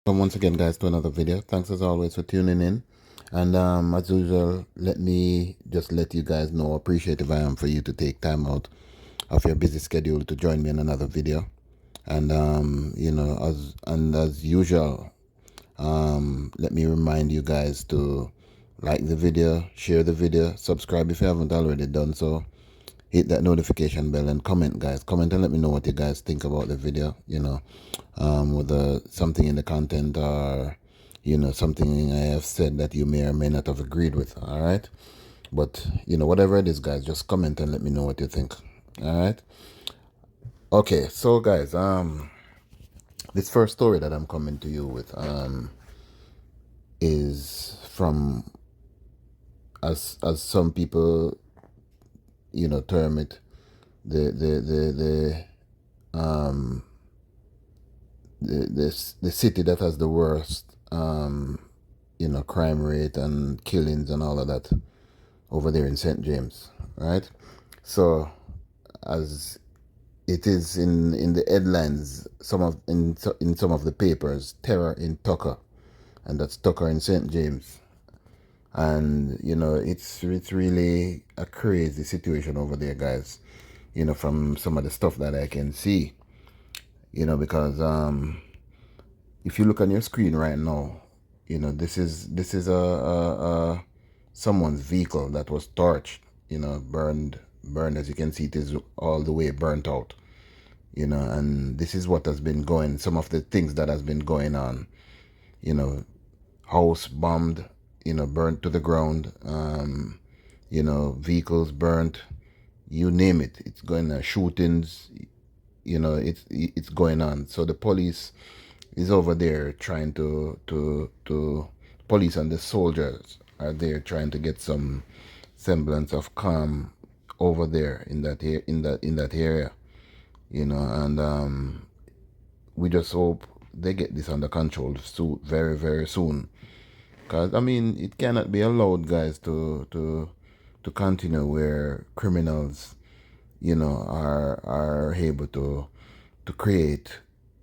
Welcome once again, guys, to another video. Thanks as always for tuning in. And as usual, let me just let you guys know how appreciative I am for you to take time out of your busy schedule to join me in another video. And as usual, let me remind you guys to like the video, share the video, subscribe if you haven't already done so. Hit that notification bell and comment, guys. Comment and let me know what you guys think about the video. Whether something in the content or something I have said that you may or may not have agreed with. All right, but whatever it is, guys, just comment and let me know what you think. All right. Okay, so guys, this first story that I'm coming to you with is from, as some people term it, the city that has the worst crime rate and killings and all of that over there in St. James, right? So as it is in the headlines, in some of the papers, terror in Tucker, and that's Tucker in St. James. And it's really a crazy situation over there, guys. From some of the stuff that I can see, because if you look on your screen right now, this is someone's vehicle that was torched, burned. As you can see, it is all the way burnt out, and this is what has been going. Some of the things that has been going on, house bombed, burnt to the ground, vehicles burnt, you name it. It's going on. Shootings, it's going on. So the police is over there trying to police and the soldiers are there trying to get some semblance of calm over there in that area, and we just hope they get this under control very, very soon. Because I mean, it cannot be allowed, guys, to continue where criminals are able to create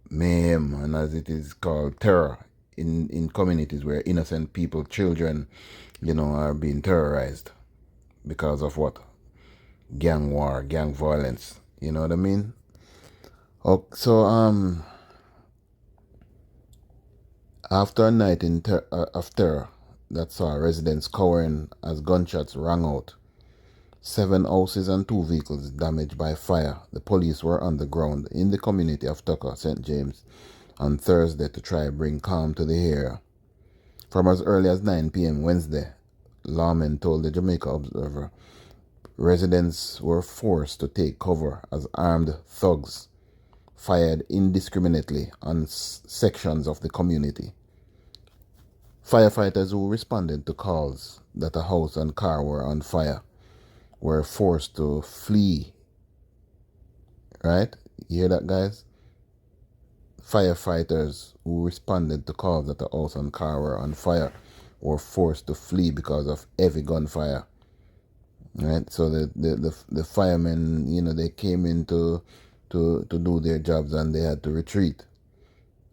mayhem, and as it is called, terror in communities where innocent people, children, are being terrorized because of what? Gang war, gang violence. You know what I mean? Oh, so after a night of terror that saw residents cowering as gunshots rang out, 7 houses and 2 vehicles damaged by fire. The police were on the ground in the community of Tucker, St. James, on Thursday to try to bring calm to the area. From as early as 9 p.m. Wednesday, lawmen told the Jamaica Observer residents were forced to take cover as armed thugs fired indiscriminately on sections of the community. Firefighters who responded to calls that a house and car were on fire were forced to flee. Right? You hear that, guys? Firefighters who responded to calls that the house and car were on fire were forced to flee because of heavy gunfire. Right? So the firemen, they came in to do their jobs and they had to retreat.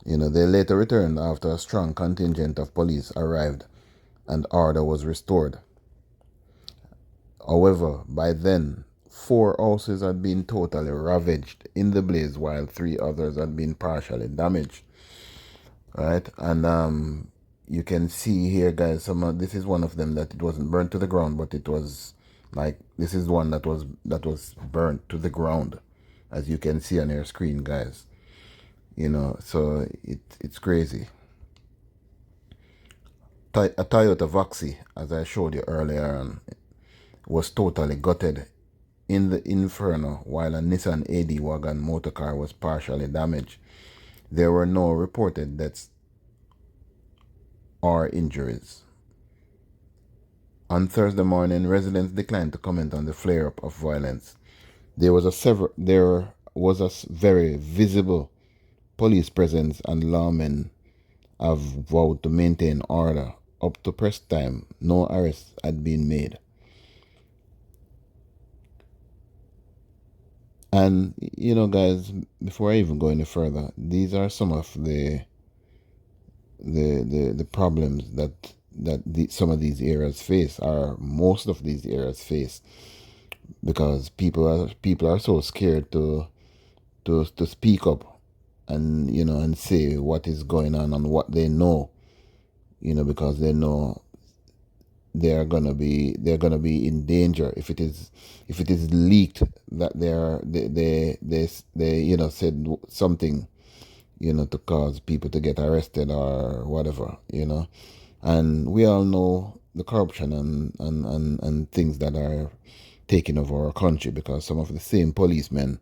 They later returned after a strong contingent of police arrived and order was restored. However, by then, 4 houses had been totally ravaged in the blaze while 3 others had been partially damaged. Right? And you can see here, guys, this is one of them that it wasn't burnt to the ground, but it was like, this is one that was burnt to the ground, as you can see on your screen, guys. So it's crazy. A Toyota Voxy, as I showed you earlier on, was totally gutted in the inferno, while a Nissan AD wagon motorcar was partially damaged. There were no reported deaths or injuries. On Thursday morning, residents declined to comment on the flare-up of violence. There was a very visible police presence, and lawmen have vowed to maintain order up to press time. No arrests had been made. And guys, before I even go any further, these are some of the the problems that some of these areas face, or most of these areas face, because people are so scared to speak up and and say what is going on and what they know, because they know they're gonna be in danger if it is leaked that they said something to cause people to get arrested or whatever. And we all know the corruption and things that are taking over our country, because some of the same policemen,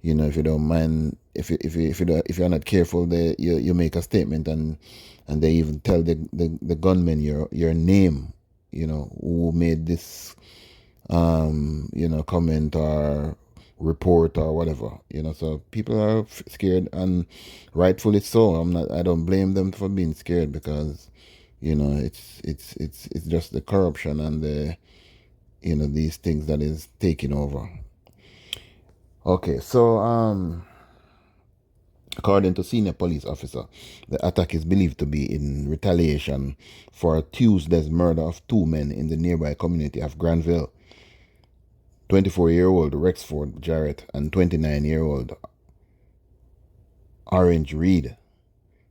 if you don't mind, if you're not careful, you make a statement, and they even tell the gunman your name, who made this comment or report or whatever. So people are scared, and rightfully so. I don't blame them for being scared, because it's just the corruption and these things that is taking over. Okay, so according to senior police officer, the attack is believed to be in retaliation for Tuesday's murder of two men in the nearby community of Granville. 24-year-old Rexford Jarrett and 29-year-old Orange Reed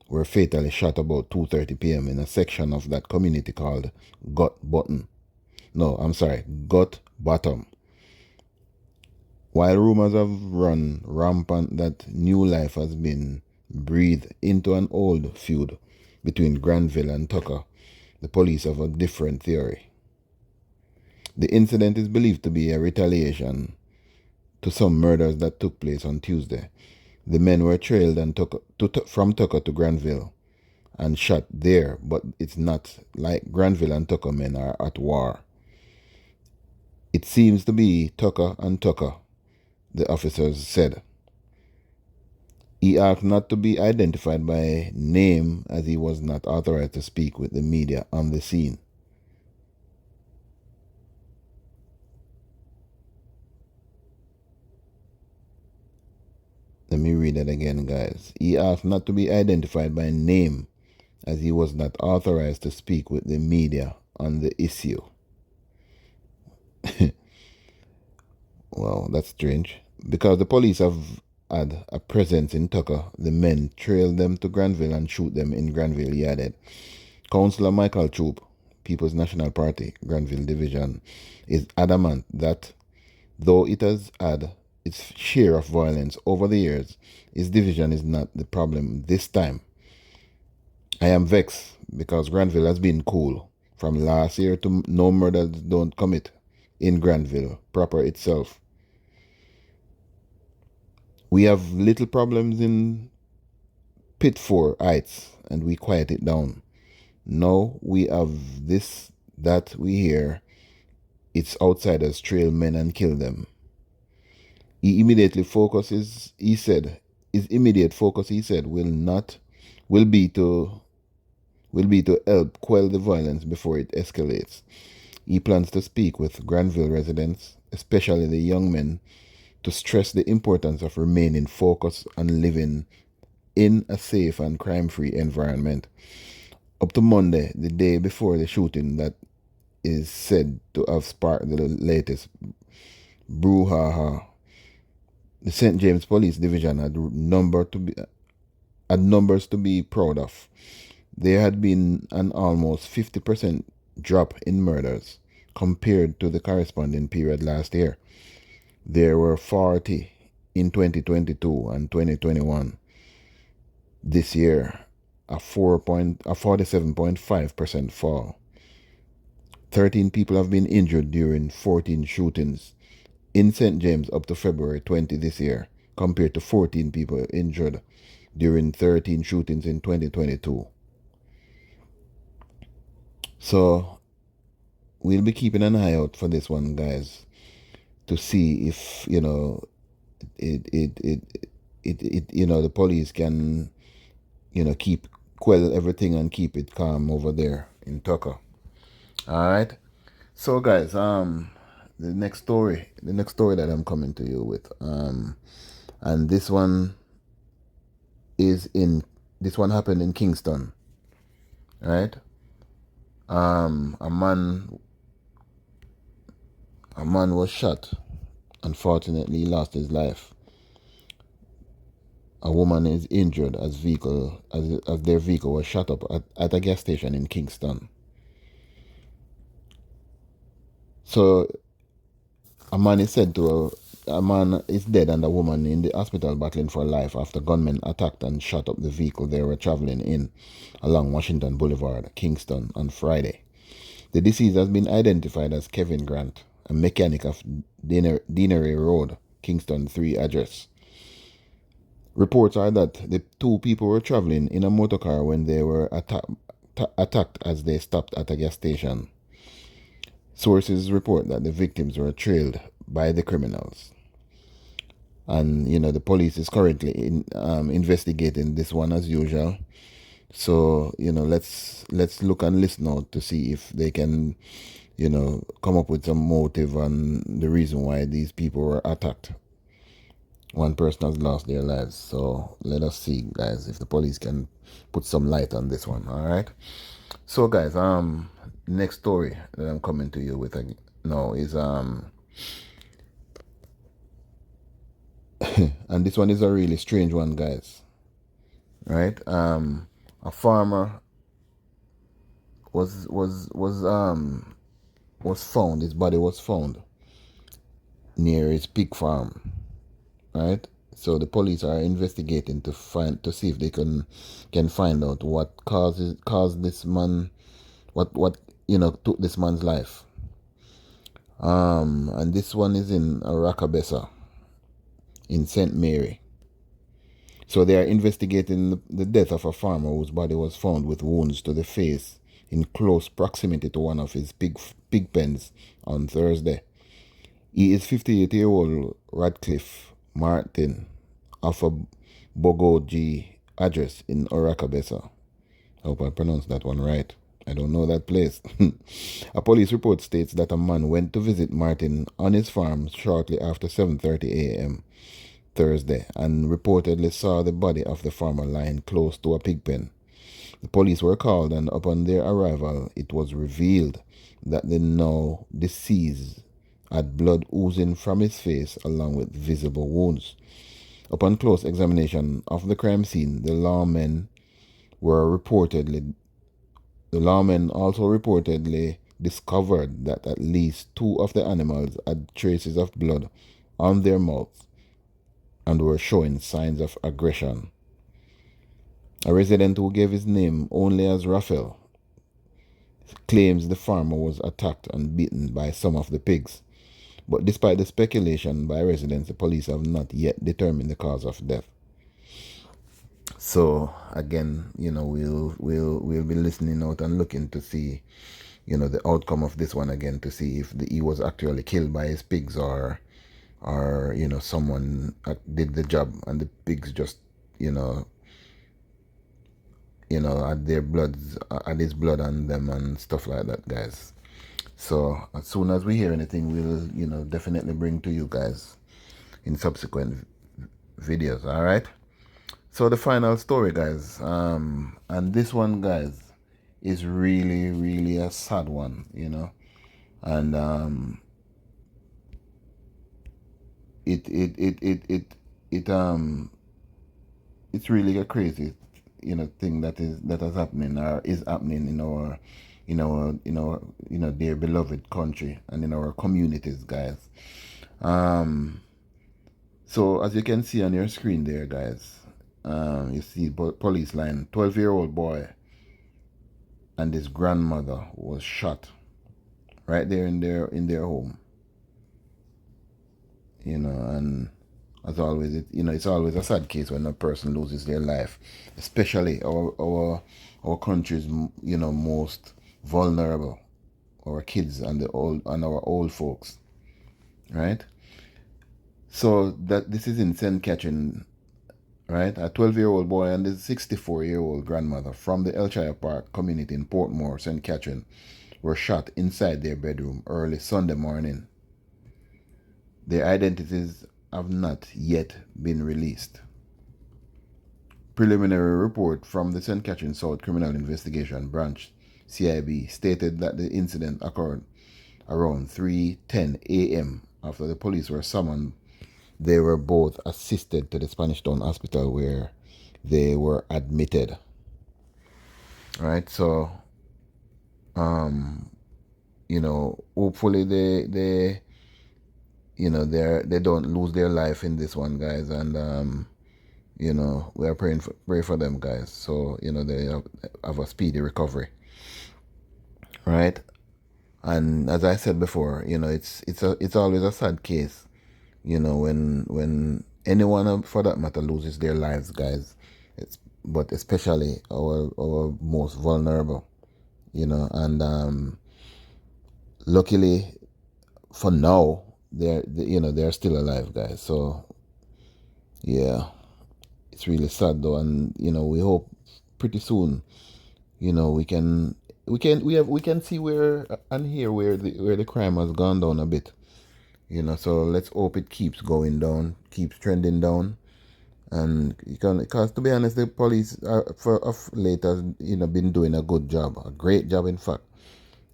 were fatally shot about 2:30 p.m. in a section of that community called Gut Bottom. No, I'm sorry, Gut Bottom. While rumors have run rampant that new life has been breathed into an old feud between Granville and Tucker, the police have a different theory. The incident is believed to be a retaliation to some murders that took place on Tuesday. The men were trailed and from Tucker to Granville and shot there, but it's not like Granville and Tucker men are at war. It seems to be Tucker and Tucker, the officers said. He asked not to be identified by name, as he was not authorized to speak with the media on the scene. Let me read that again, guys. He asked not to be identified by name, as he was not authorized to speak with the media on the issue. Well, that's strange. Because the police have had a presence in Tucker, the men trailed them to Granville and shoot them in Granville, he added. Councillor Michael Troop, People's National Party, Granville Division, is adamant that though it has had its share of violence over the years, his division is not the problem this time. I am vexed because Granville has been cool from last year to no murders don't commit in Granville proper itself. We have little problems in Pitford Heights and we quiet it down. Now we have this that we hear its outsiders trail men and kill them. He immediately focuses, he said, his immediate focus, he said, will be to help quell the violence before it escalates. He plans to speak with Granville residents, especially the young men, to stress the importance of remaining focused on living in a safe and crime-free environment. Up to Monday, the day before the shooting that is said to have sparked the latest brouhaha, the St. James Police Division had numbers to be proud of. There had been an almost 50% drop in murders compared to the corresponding period last year. There were 40 in 2022 and 2021. This year, a 47.5% fall. 13 people have been injured during 14 shootings in St. James up to February 20 this year, compared to 14 people injured during 13 shootings in 2022. So we'll be keeping an eye out for this one, guys, to see if the police can keep quell everything and keep it calm over there in Tucker. All right. So, guys, the next story that I'm coming to you with, and this one happened in Kingston. right? A man was shot. Unfortunately, he lost his life. A woman is injured as their vehicle was shot up at a gas station in Kingston. So a man is dead and a woman in the hospital battling for life after gunmen attacked and shot up the vehicle they were traveling in along Washington Boulevard, Kingston, on Friday. The deceased has been identified as Kevin Grant, a mechanic of Deanery Road, Kingston 3 address. Reports are that the two people were traveling in a motorcar when they were attacked as they stopped at a gas station. Sources report that the victims were trailed by the criminals. And, the police is currently investigating this one as usual. So, let's look and listen out to see if they can, come up with some motive and the reason why these people were attacked. One person has lost their lives. So let us see, guys, if the police can put some light on this one. All right. So, guys, next story that I'm coming to you with now is and this one is a really strange one, guys. Right? A farmer was found. His body was found near his pig farm. Right? So the police are investigating to see if they can find out what caused this man, what took this man's life. And this one is in Rakabessa in St. Mary. So they are investigating the death of a farmer whose body was found with wounds to the face in close proximity to one of his pig pens on Thursday. He is 58-year-old Radcliffe Martin of a Bogoji address in Orakabessa. I hope I pronounced that one right. I don't know that place. A police report states that a man went to visit Martin on his farm shortly after 7:30 a.m. Thursday and reportedly saw the body of the farmer lying close to a pig pen. The police were called, and upon their arrival, it was revealed that the now deceased had blood oozing from his face along with visible wounds. Upon close examination of the crime scene, the lawmen also reportedly discovered that at least two of the animals had traces of blood on their mouths and were showing signs of aggression. A resident who gave his name only as Raphael claims the farmer was attacked and beaten by some of the pigs. But despite the speculation by residents, the police have not yet determined the cause of death. So again, we'll be listening out and looking to see, the outcome of this one again, to see if he was actually killed by his pigs or someone did the job and the pigs just had his blood on them and stuff like that, guys. So as soon as we hear anything, we'll definitely bring to you guys in subsequent videos. All right. So the final story, guys, and this one, guys, is really, really a sad one, and it's really a crazy, thing that has happening or is happening in our dear beloved country and in our communities, guys. So as you can see on your screen there, guys, you see police line, 12-year-old boy and his grandmother was shot right there in their home. And as always, it's always a sad case when a person loses their life, especially our country's most vulnerable, our kids and our old folks, right? So that this is in St. Catherine, right? A 12-year-old boy and his 64-year-old grandmother from the Elshire Park community in Portmore, St. Catherine, were shot inside their bedroom early Sunday morning. Their identities have not yet been released. Preliminary report from the St. Catherine South Criminal Investigation Branch, CIB, stated that the incident occurred around 3:10 a.m. After the police were summoned, they were both assisted to the Spanish Town Hospital where they were admitted. Right, so hopefully they they don't lose their life in this one, guys, and we are pray for them, guys, so they have a speedy recovery, right? And as I said before, it's always a sad case, when anyone for that matter loses their lives, guys. But especially our most vulnerable, and luckily for now they're still alive, guys. So yeah, it's really sad though, and we hope pretty soon, we can see where and hear where the crime has gone down a bit. So let's hope it keeps going down, keeps trending down. And because to be honest, the police of late has been doing a good job, a great job, in fact,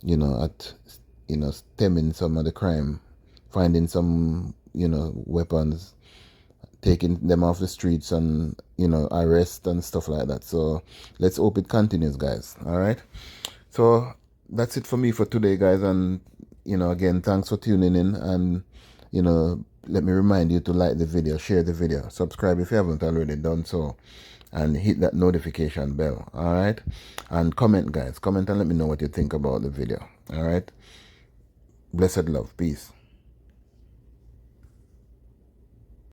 at stemming some of the crime, finding some weapons, taking them off the streets, and arrest and stuff like that. So let's hope it continues, guys. All right. So that's it for me for today, guys. And again, thanks for tuning in. And let me remind you to like the video, share the video, subscribe if you haven't already done so, and hit that notification bell. All right. And comment, guys. Comment and let me know what you think about the video. All right. Blessed love. Peace.